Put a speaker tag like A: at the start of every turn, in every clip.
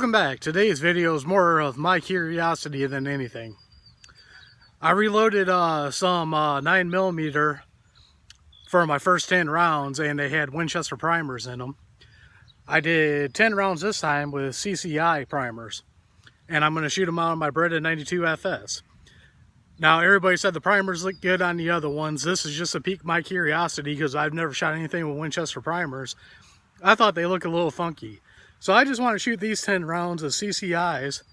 A: Welcome back. Today's video is more of my curiosity than anything. I reloaded some 9mm for my first 10 rounds, and they had Winchester primers in them. I did 10 rounds this time with CCI primers, and I'm going to shoot them out of my Beretta 92 FS. Now, everybody said the primers look good on the other ones. This is just to pique my curiosity because I've never shot anything with Winchester primers. I thought they look a little funky. So I just want to shoot these 10 rounds of CCIs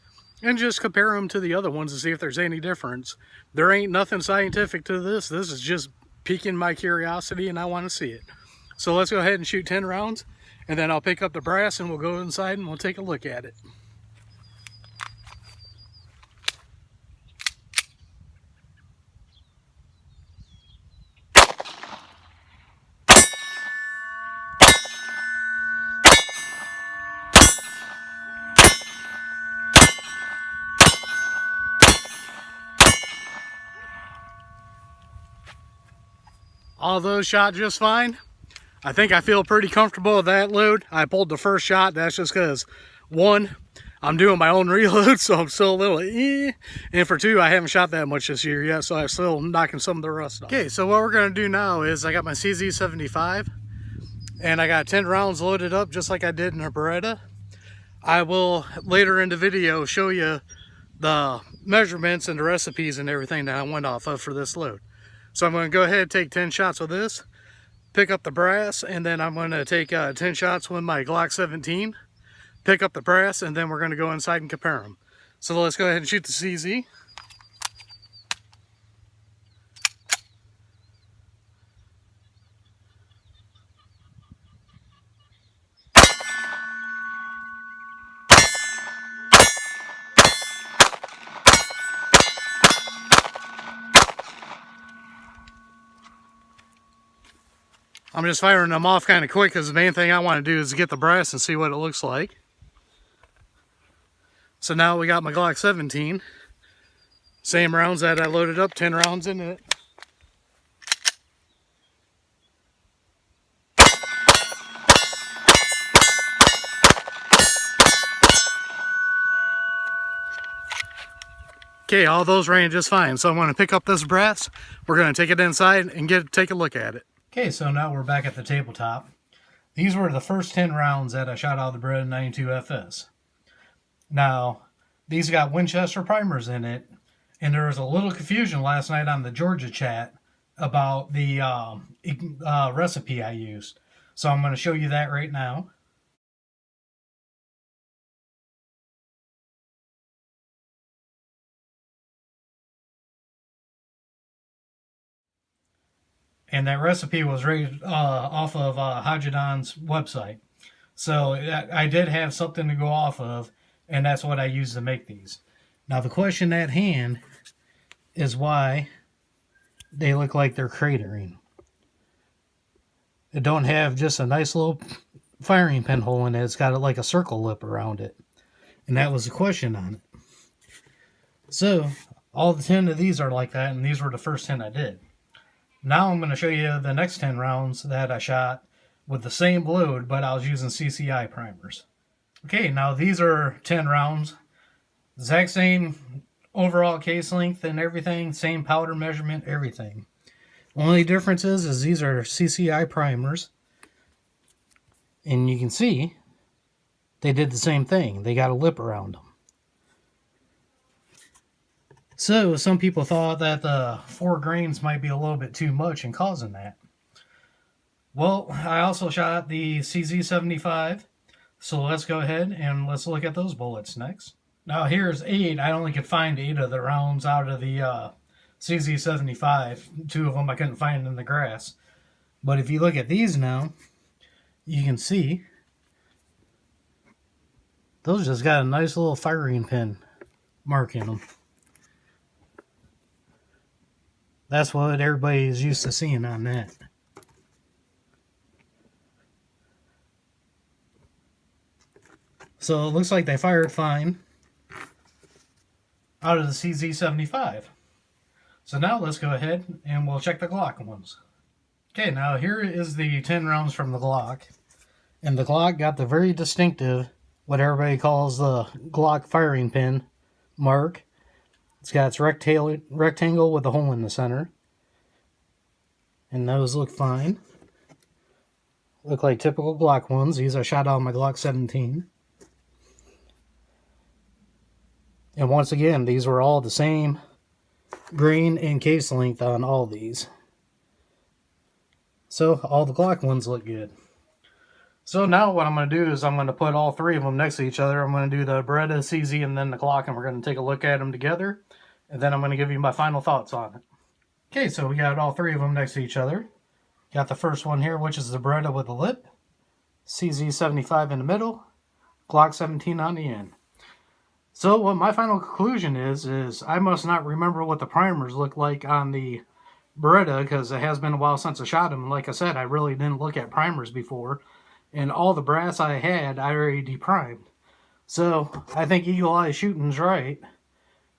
A: and just compare them to the other ones to see if there's any difference. There ain't nothing scientific to this. This is just piquing my curiosity and I want to see it. So let's go ahead and shoot 10 rounds, and then I'll pick up the brass and we'll go inside and we'll take a look at it. All those shot just fine. I think I feel pretty comfortable with that load. I pulled the first shot. That's just because, one, I'm doing my own reload, so I'm still a little and for two, I haven't shot that much this year yet, so I'm still knocking some of the rust off. Okay, so what we're going to do now is I got my CZ75 and I got 10 rounds loaded up just like I did in a Beretta. I will later in the video show you the measurements and the recipes and everything that I went off of for this load. So I'm going to go ahead and take 10 shots with this, pick up the brass, and then I'm going to take 10 shots with my Glock 17, pick up the brass, and then we're going to go inside and compare them. So let's go ahead and shoot the CZ. I'm just firing them off kind of quick because the main thing I want to do is get the brass and see what it looks like. So now we got my Glock 17. Same rounds that I loaded up, 10 rounds in it. Okay, all those ran just fine. So I'm going to pick up this brass. We're going to take it inside and take a look at it. Okay, so now we're back at the tabletop. These were the first 10 rounds that I shot out of the Beretta 92 FS. Now, these got Winchester primers in it, and there was a little confusion last night on the Georgia chat about the recipe I used. So I'm going to show you that right now. And that recipe was right off of Hajidon's website. So I did have something to go off of, and that's what I used to make these. Now the question at hand is why they look like they're cratering. It don't have just a nice little firing pin hole in it. It's got like a circle lip around it. And that was the question on it. So all the 10 of these are like that, and these were the first 10 I did. Now I'm going to show you the next 10 rounds that I shot with the same load, but I was using CCI primers. Okay, now these are 10 rounds. Exact same overall case length and everything, same powder measurement, everything. Only difference is these are CCI primers. And you can see they did the same thing. They got a lip around them. So some people thought that the 4 grains might be a little bit too much and causing that. Well, I also shot the CZ75. So let's go ahead and let's look at those bullets next. Now here's 8. I only could find 8 of the rounds out of the CZ75. 2 of them I couldn't find in the grass. But if you look at these now, you can see those just got a nice little firing pin mark in them. That's what everybody is used to seeing on that. So it looks like they fired fine out of the CZ75. So now let's go ahead and we'll check the Glock ones. Okay, now here is the 10 rounds from the Glock. And the Glock got the very distinctive what everybody calls the Glock firing pin mark. It's got its rectangle with a hole in the center. And those look fine. Look like typical Glock ones. These I shot out of my Glock 17. And once again, these were all the same grain and case length on all these. So all the Glock ones look good. So now what I'm going to do is I'm going to put all three of them next to each other. I'm going to do the Beretta, CZ, and then the Glock, and we're going to take a look at them together. And then I'm going to give you my final thoughts on it. Okay, so we got all three of them next to each other. Got the first one here, which is the Beretta with the lip. CZ 75 in the middle. Glock 17 on the end. So what my final conclusion is I must not remember what the primers look like on the Beretta, because it has been a while since I shot them. Like I said, I really didn't look at primers before. And all the brass I had, I already deprimed. So I think Eagle Eye Shooting's right.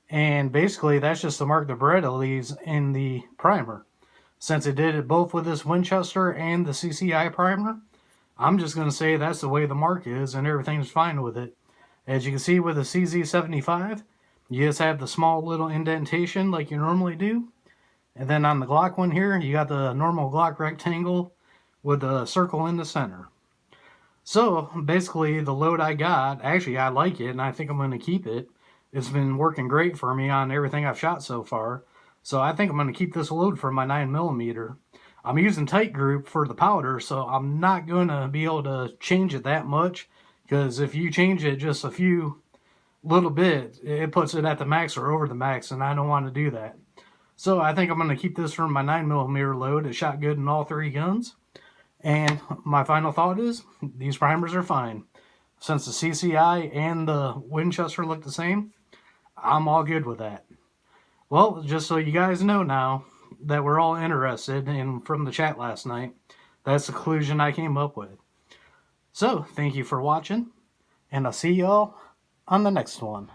A: And basically, that's just the mark the Beretta leaves in the primer. Since it did it both with this Winchester and the CCI primer, I'm just going to say that's the way the mark is, and everything's fine with it. As you can see with the CZ75, you just have the small little indentation like you normally do. And then on the Glock one here, you got the normal Glock rectangle with a circle in the center. So basically the load I got, actually I like it and I think I'm going to keep it. It's been working great for me on everything I've shot so far. So I think I'm going to keep this load for my 9mm. I'm using tight group for the powder, so I'm not going to be able to change it that much. Because if you change it just a few little bit, it puts it at the max or over the max, and I don't want to do that. So I think I'm going to keep this for my 9mm load. It shot good in all three guns. And my final thought is, these primers are fine. Since the CCI and the Winchester look the same, I'm all good with that. Well, just so you guys know now that we're all interested, and from the chat last night, that's the conclusion I came up with. So, thank you for watching, and I'll see y'all on the next one.